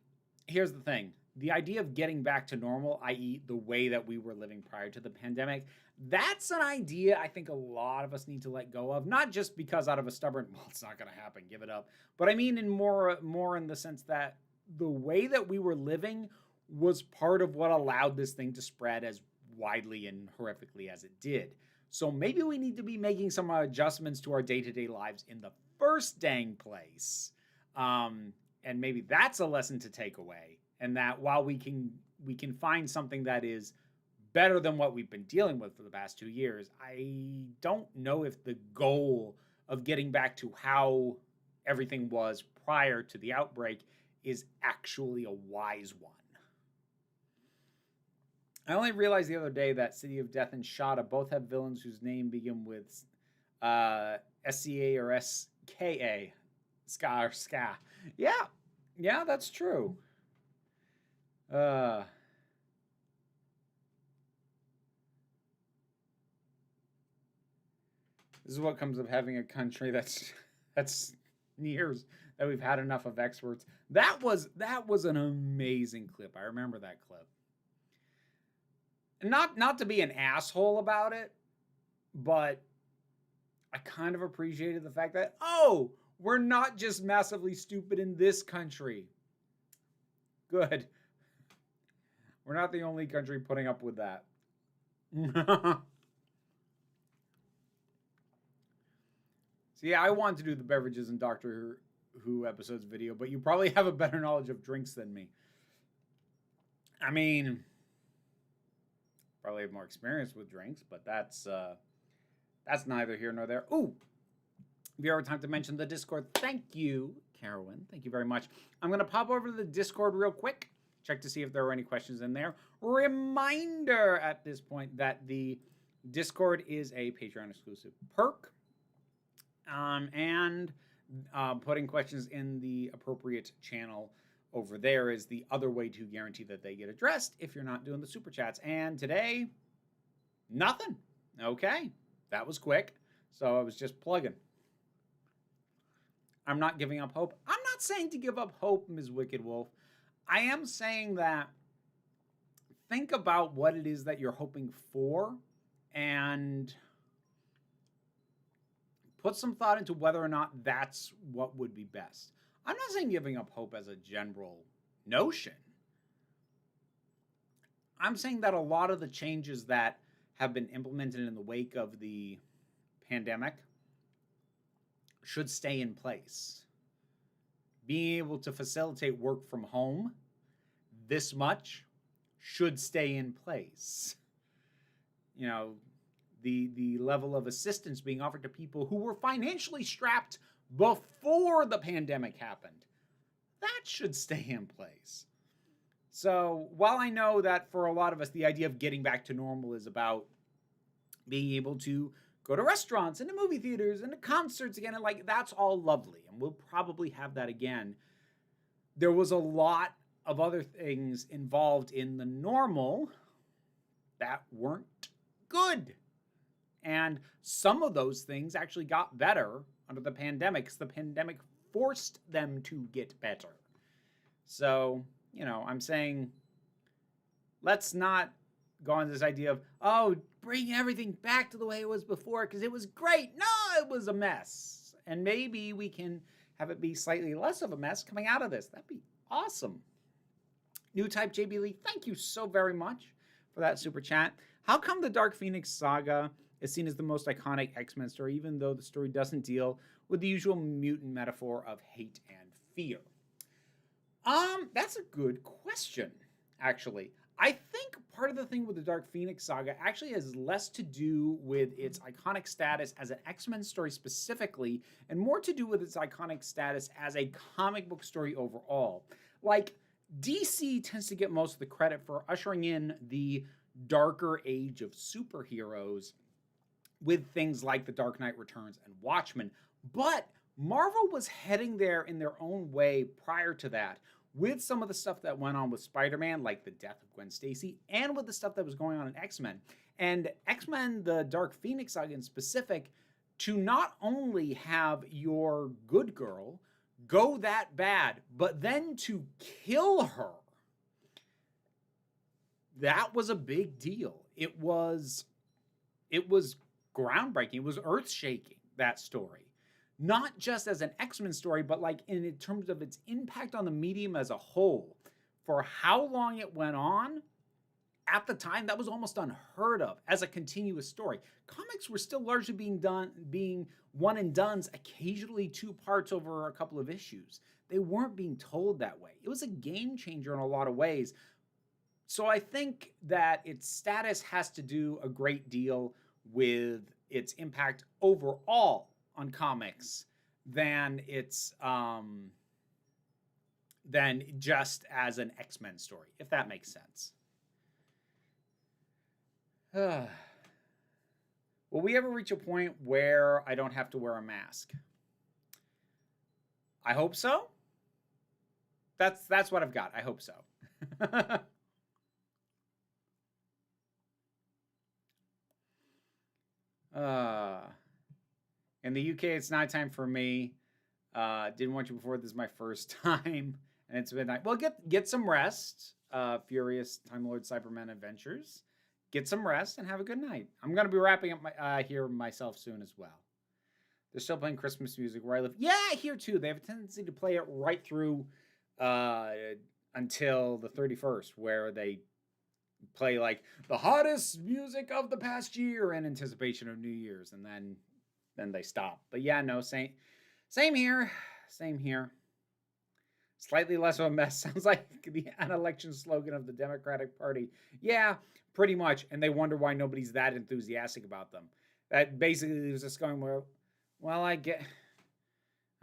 here's the thing. The idea of getting back to normal, i.e. the way that we were living prior to the pandemic, that's an idea I think a lot of us need to let go of. Not just because out of a stubborn, well, it's not going to happen, give it up. But I mean in more in the sense that the way that we were living was part of what allowed this thing to spread as widely and horrifically as it did. So maybe we need to be making some adjustments to our day-to-day lives in the first dang place. And maybe that's a lesson to take away. And that while we can find something that is better than what we've been dealing with for the past 2 years, I don't know if the goal of getting back to how everything was prior to the outbreak is actually a wise one. I only realized the other day that City of Death and Shada both have villains whose name begin with SCA or SKA. Ska or Ska. Yeah, that's true. This is what comes of having a country that's years that we've had enough of experts. That was an amazing clip. I remember that clip. Not to be an asshole about it, but I kind of appreciated the fact that, oh, we're not just massively stupid in this country. Good. We're not the only country putting up with that. So yeah, I want to do the beverages and Doctor Who episodes video, but you probably have a better knowledge of drinks than me. I mean, probably have more experience with drinks, but that's neither here nor there. Ooh, If you ever time to mention the Discord, thank you, Carolyn. Thank you very much. I'm going to pop over to the Discord real quick, check to see if there are any questions in there. Reminder at this point that the Discord is a Patreon exclusive perk. And putting questions in the appropriate channel over there is the other way to guarantee that they get addressed if you're not doing the super chats. And today, nothing. Okay, that was quick. So I was just plugging. I'm not giving up hope. I'm not saying to give up hope, Ms. Wicked Wolf. I am saying that think about what it is that you're hoping for and put some thought into whether or not that's what would be best. I'm not saying giving up hope as a general notion. I'm saying that a lot of the changes that have been implemented in the wake of the pandemic should stay in place. Being able to facilitate work from home this much should stay in place. You know, the level of assistance being offered to people who were financially strapped before the pandemic happened, that should stay in place. So while I know that for a lot of us, the idea of getting back to normal is about being able to go to restaurants and to movie theaters and to concerts again, and like that's all lovely, and we'll probably have that again. There was a lot of other things involved in the normal that weren't good. And some of those things actually got better under the pandemic because the pandemic forced them to get better. So, you know, I'm saying let's not go on this idea of, oh, bring everything back to the way it was before because it was great. No, it was a mess. And maybe we can have it be slightly less of a mess coming out of this. That'd be awesome. New Type JB Lee, thank you so very much for that super chat. How come the Dark Phoenix saga is seen as the most iconic X-Men story, even though the story doesn't deal with the usual mutant metaphor of hate and fear? That's a good question, actually. I think part of the thing with the Dark Phoenix saga actually has less to do with its iconic status as an X-Men story specifically, and more to do with its iconic status as a comic book story overall. Like, DC tends to get most of the credit for ushering in the darker age of superheroes with things like The Dark Knight Returns and Watchmen. But Marvel was heading there in their own way prior to that, with some of the stuff that went on with Spider-Man, like the death of Gwen Stacy, and with the stuff that was going on in X-Men. And X-Men, the Dark Phoenix saga in specific, to not only have your good girl go that bad, but then to kill her, that was a big deal. It was groundbreaking. It was earth-shaking, that story. Not just as an X-Men story, but like in terms of its impact on the medium as a whole. For how long it went on, at the time, that was almost unheard of as a continuous story. Comics were still largely being one and dones, occasionally two parts over a couple of issues. They weren't being told that way. It was a game changer in a lot of ways. So I think that its status has to do a great deal with its impact overall on comics than just as an X-Men story, if that makes sense. Will we ever reach a point where I don't have to wear a mask? I hope so. That's what I've got. I hope so. In the UK, it's nighttime for me. Didn't watch you before. This is my first time, and it's midnight. Well, get some rest, Furious Time Lord Cybermen Adventures. Get some rest and have a good night. I'm going to be wrapping up here myself soon as well. They're still playing Christmas music where I live. Yeah, here too. They have a tendency to play it right through until the 31st, where they play like the hottest music of the past year in anticipation of New Year's, and then they stop. But yeah, no, same here. Same here. Slightly less of a mess. Sounds like an election slogan of the Democratic Party. Yeah, pretty much. And they wonder why nobody's that enthusiastic about them. That basically was just going, well, I get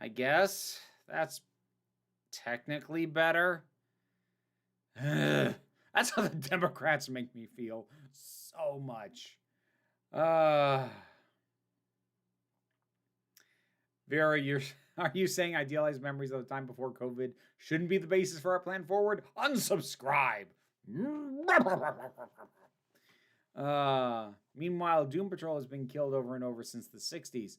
I guess that's technically better. Ugh. That's how the Democrats make me feel so much. Vera, are you saying idealized memories of the time before COVID shouldn't be the basis for our plan forward? Unsubscribe. Meanwhile, Doom Patrol has been killed over and over since the 60s.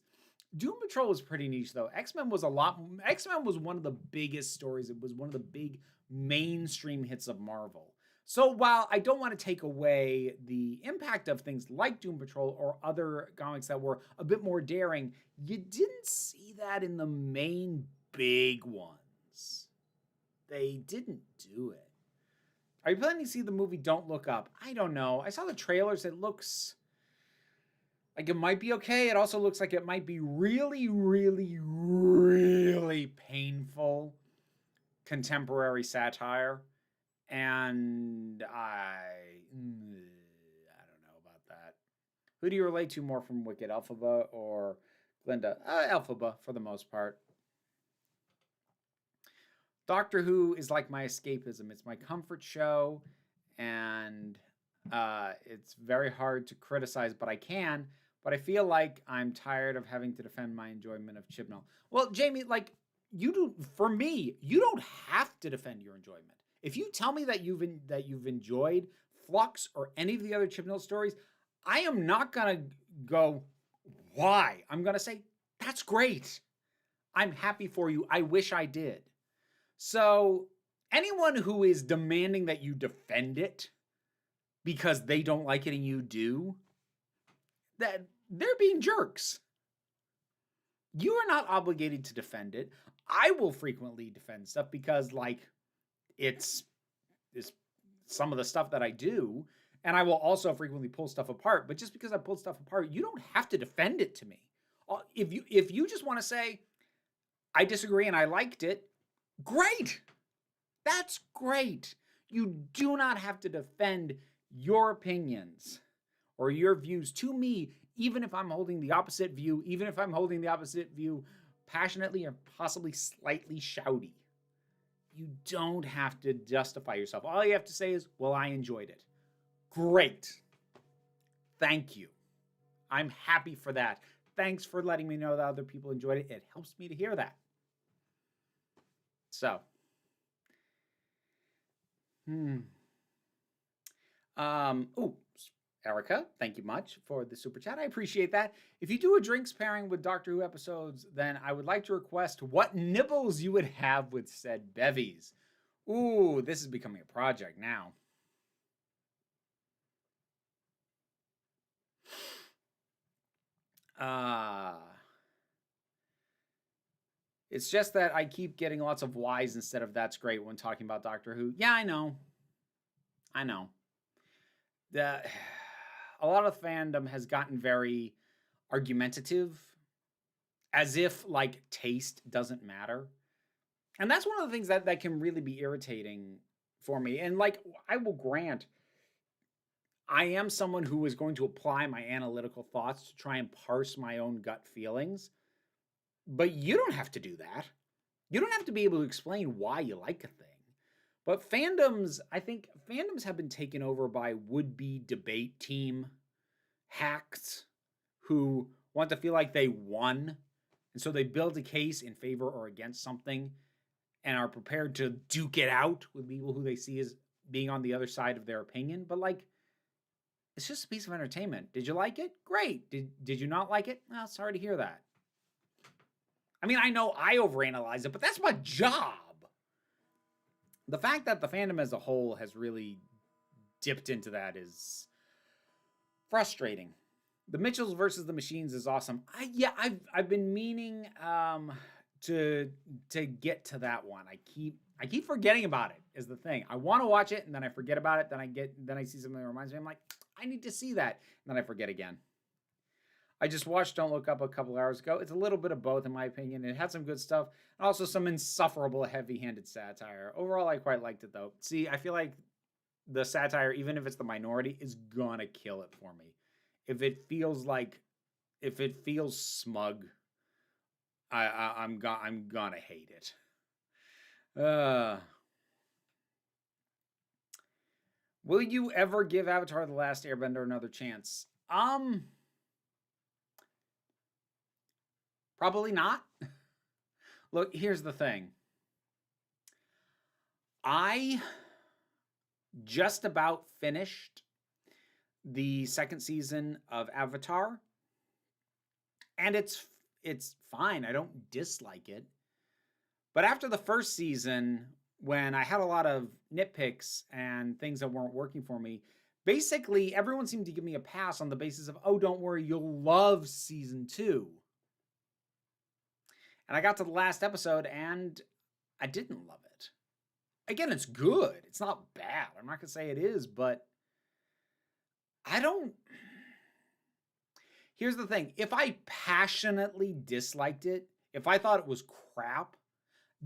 Doom Patrol was pretty niche though. X-Men was one of the biggest stories. It was one of the big mainstream hits of Marvel. So while I don't want to take away the impact of things like Doom Patrol or other comics that were a bit more daring, you didn't see that in the main big ones. They didn't do it. Are you planning to see the movie Don't Look Up? I don't know. I saw the trailers. It looks like it might be okay. It also looks like it might be really, really, really painful contemporary satire. And I don't know about that. Who do you relate to more from Wicked, Elphaba or Glinda? Elphaba for the most part. Doctor Who is like my escapism. It's my comfort show, and it's very hard to criticize, but I can. But I feel like I'm tired of having to defend my enjoyment of Chibnall. Well, Jamie, like you do for me, you don't have to defend your enjoyment. If you tell me that you've enjoyed Flux or any of the other Chibnall stories, I am not gonna go, why? I'm gonna say, that's great. I'm happy for you. I wish I did. So anyone who is demanding that you defend it because they don't like it and you do, that they're being jerks. You are not obligated to defend it. I will frequently defend stuff because, like, it's some of the stuff that I do, and I will also frequently pull stuff apart. But just because I pulled stuff apart, you don't have to defend it to me. If you just want to say, I disagree and I liked it, great. That's great. You do not have to defend your opinions or your views to me, even if I'm holding the opposite view, even if I'm holding the opposite view passionately or possibly slightly shouty. You don't have to justify yourself. All you have to say is, well, I enjoyed it. Great. Thank you. I'm happy for that. Thanks for letting me know that other people enjoyed it. It helps me to hear that. So. Erica, thank you much for the super chat. I appreciate that. If you do a drinks pairing with Doctor Who episodes, then I would like to request what nibbles you would have with said bevies. Ooh, this is becoming a project now. It's just that I keep getting lots of whys instead of that's great when talking about Doctor Who. Yeah, I know. A lot of fandom has gotten very argumentative, as if like taste doesn't matter. And that's one of the things that can really be irritating for me. And like, I will grant, I am someone who is going to apply my analytical thoughts to try and parse my own gut feelings. But you don't have to do that. You don't have to be able to explain why you like a thing. But I think fandoms have been taken over by would-be debate team hacks who want to feel like they won. And so they build a case in favor or against something and are prepared to duke it out with people who they see as being on the other side of their opinion. But like, it's just a piece of entertainment. Did you like it? Great. Did you not like it? Well, sorry to hear that. I mean, I know I overanalyze it, but that's my job. The fact that the fandom as a whole has really dipped into that is frustrating. The Mitchells versus the Machines is awesome. I've been meaning to get to that one. I keep forgetting about it is the thing. I want to watch it and then I forget about it. Then I see something that reminds me. I'm like, I need to see that. And then I forget again. I just watched Don't Look Up a couple hours ago. It's a little bit of both, in my opinion. It had some good stuff, and also some insufferable, heavy-handed satire. Overall, I quite liked it, though. See, I feel like the satire, even if it's the minority, is gonna kill it for me. If it feels smug I'm gonna hate it. Will you ever give Avatar: The Last Airbender another chance? Probably not. Look, here's the thing. I just about finished the second season of Avatar, and it's fine. I don't dislike it. But after the first season, when I had a lot of nitpicks and things that weren't working for me, basically everyone seemed to give me a pass on the basis of, oh, don't worry, you'll love season 2. And I got to the last episode and I didn't love it. Again, it's good. It's not bad. I'm not going to say it is, but I don't... Here's the thing. If I passionately disliked it, if I thought it was crap,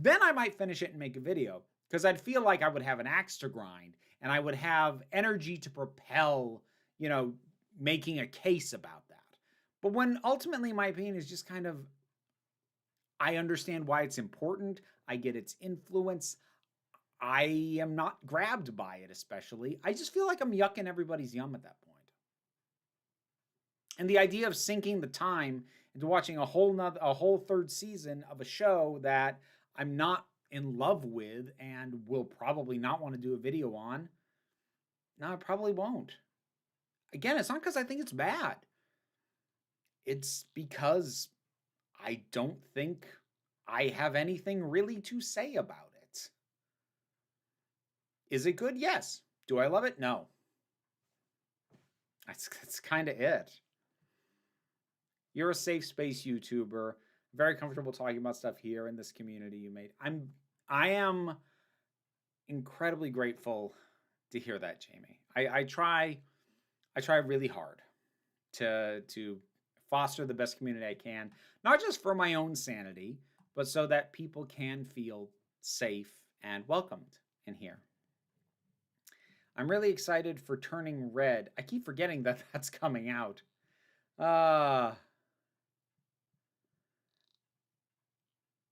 then I might finish it and make a video, because I'd feel like I would have an axe to grind and I would have energy to propel, making a case about that. But when ultimately my opinion is just kind of, I understand why it's important, I get its influence, I am not grabbed by it especially. I just feel like I'm yucking everybody's yum at that point. And the idea of sinking the time into watching a whole third season of a show that I'm not in love with and will probably not want to do a video on, no, I probably won't. Again, it's not because I think it's bad. It's because I don't think I have anything really to say about it. Is it good? Yes. Do I love it? No. That's kind of it. You're a safe space YouTuber. Very comfortable talking about stuff here in this community you made. I am incredibly grateful to hear that, Jamie. I try really hard to foster the best community I can, not just for my own sanity, but so that people can feel safe and welcomed in here. I'm really excited for Turning Red. I keep forgetting that that's coming out.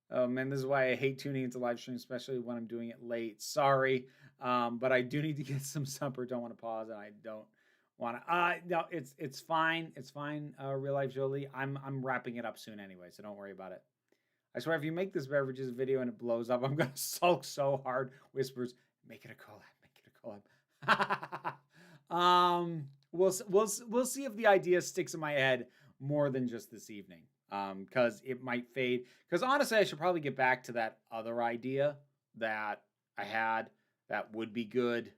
Oh man, this is why I hate tuning into live stream, especially when I'm doing it late. Sorry, but I do need to get some supper. Don't want to pause, and I don't want to. No, it's fine. It's fine. Real life Jolie. I'm wrapping it up soon anyway, so don't worry about it. I swear, if you make this beverages video and it blows up, I'm gonna sulk so hard. Whispers, make it a collab. Make it a collab. We'll see if the idea sticks in my head more than just this evening. Because it might fade. Because honestly, I should probably get back to that other idea that I had that would be good,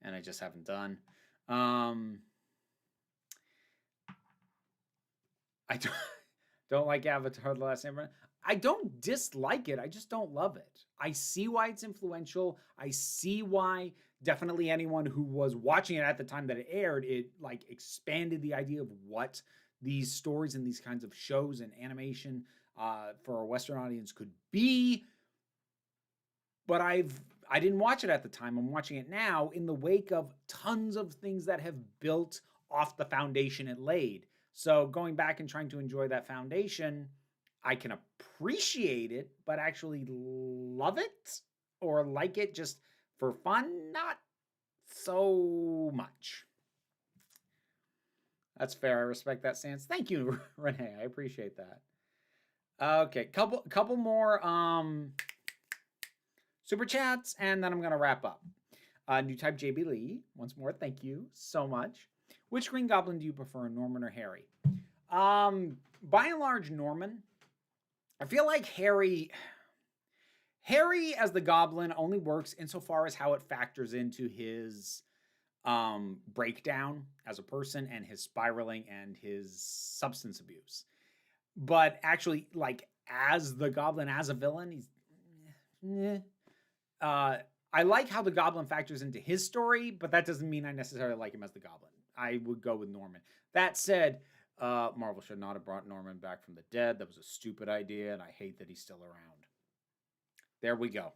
and I just haven't done. I don't like Avatar: The Last Airbender. I don't dislike it. I just don't love it. I see why it's influential. I see why definitely anyone who was watching it at the time that it aired, it like expanded the idea of what these stories and these kinds of shows and animation for a Western audience could be. But I didn't watch it at the time. I'm watching it now in the wake of tons of things that have built off the foundation it laid. So going back and trying to enjoy that foundation, I can appreciate it, but actually love it or like it just for fun, not so much. That's fair. I respect that stance. Thank you, Renee. I appreciate that. Okay, couple more super chats, and then I'm gonna wrap up. New type JB Lee. Once more, thank you so much. Which Green Goblin do you prefer, Norman or Harry? By and large, Norman. I feel like Harry as the Goblin only works insofar as how it factors into his breakdown as a person and his spiraling and his substance abuse. But actually, like, as the Goblin, as a villain, he's I like how the Goblin factors into his story, but that doesn't mean I necessarily like him as the Goblin. I would go with Norman. That said, Marvel should not have brought Norman back from the dead. That was a stupid idea, and I hate that he's still around. There we go.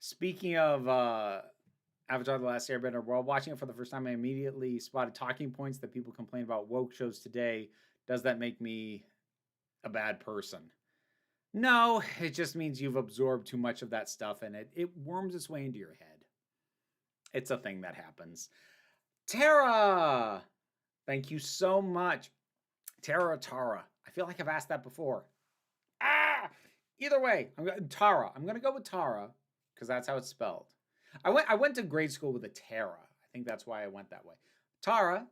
Speaking of Avatar: The Last Airbender. While watching it for the first time, I immediately spotted talking points that people complain about woke shows today. Does that make me a bad person? No, it just means you've absorbed too much of that stuff and it worms its way into your head. It's a thing that happens. Tara! Thank you so much. Tara or Tara? I feel like I've asked that before. Either way, Tara. I'm going to go with Tara because that's how it's spelled. I went to grade school with a Tara. I think that's why I went that way. Tara,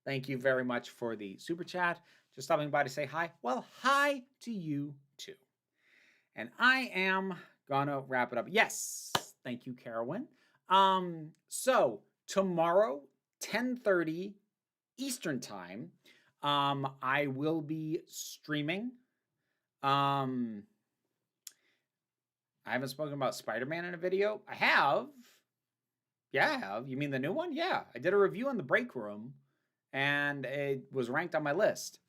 thank you very much for the super chat. Just stopping by to say hi. Well, hi to you too. And I am gonna wrap it up. Yes, thank you, Carolyn. So tomorrow, 10:30 Eastern time, I will be streaming. I haven't spoken about Spider-Man in a video. I have. Yeah, I have. You mean the new one? Yeah. I did a review in the break room, and it was ranked on my list.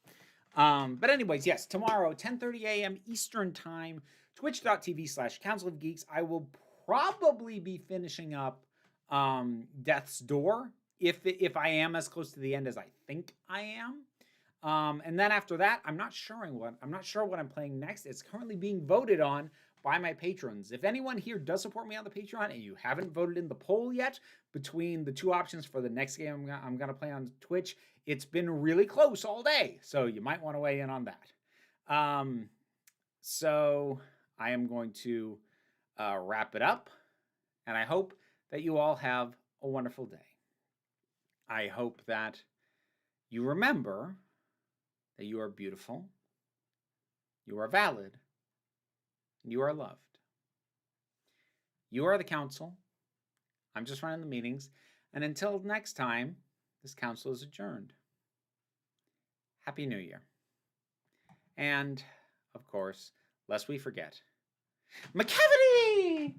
But anyways, yes, tomorrow, 10:30 a.m. Eastern time, twitch.tv/Council of Geeks. I will probably be finishing up Death's Door, if I am as close to the end as I think I am. And then after that, I'm not sure what I'm playing next. It's currently being voted on by my patrons. If anyone here does support me on the Patreon and you haven't voted in the poll yet between the two options for the next game I'm going to play on Twitch, it's been really close all day. So you might want to weigh in on that. So I am going to wrap it up. And I hope that you all have a wonderful day. I hope that you remember that you are beautiful, you are valid, and you are loved. You are the council. I'm just running the meetings. And until next time, this council is adjourned. Happy New Year. And, of course, lest we forget, McCavity!